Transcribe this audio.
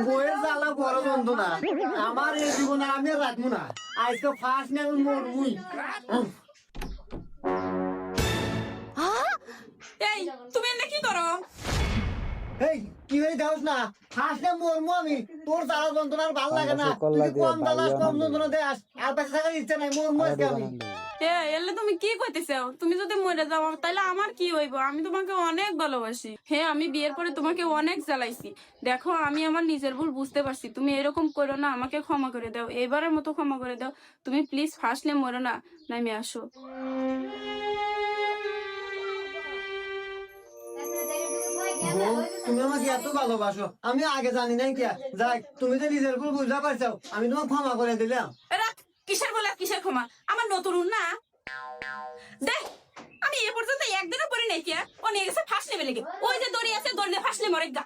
বইয়ের জ্বালা বড় যন্ত্রণা আমার এই জীবনে আমি আর রাখবো না আজকে ফার্স্ট নিয়ে আমি মরবুই এই তুমি এনে কি করো? এই কি হয়ে যাস না ফার্স্ট নিয়ে মরবো আমি তোর জ্বালা যন্ত্রণা আর ভালো লাগে না তুই কম জ্বালা কম যন্ত্রণা দেস আর পাশে থাকার ইচ্ছা নাই মরবো আজকে আমি এলে তুমি কি কইতেছো? তুমি যদি মরে যাও তাহলে আমার কি হইব? আমি তোমাকে অনেক ভালোবাসি। হ্যাঁ, আমি বিয়ের পরে তোমাকে অনেক জ্বালাইছি। দেখো, আমি আমার নিজের ভুল বুঝতে পারছি। তুমি এরকম করো না, আমাকে ক্ষমা করে দাও, এবারের মতো ক্ষমা করে দাও। তুমি প্লিজ ফার্স্টলে মরো না, নামে আসো। তুমি আমাকে এত ভালোবাসো আমি আগে জানি নাই কে যাই তুমি যে নিজের ভুল বুঝতে পারছো আমি তোমাকে ক্ষমা করে দিলাম রাখ, কিসের বলে আর কিসের ক্ষমা? আমার নতুন না দেখ, আমি এ পর্যন্ত একদিনও পরে নাই কে ও নিয়ে গেছে ফার্স্ট লেভেলে। ওই যে দড়ি আছে, দড়ি ফার্স্ট লে মরে গা।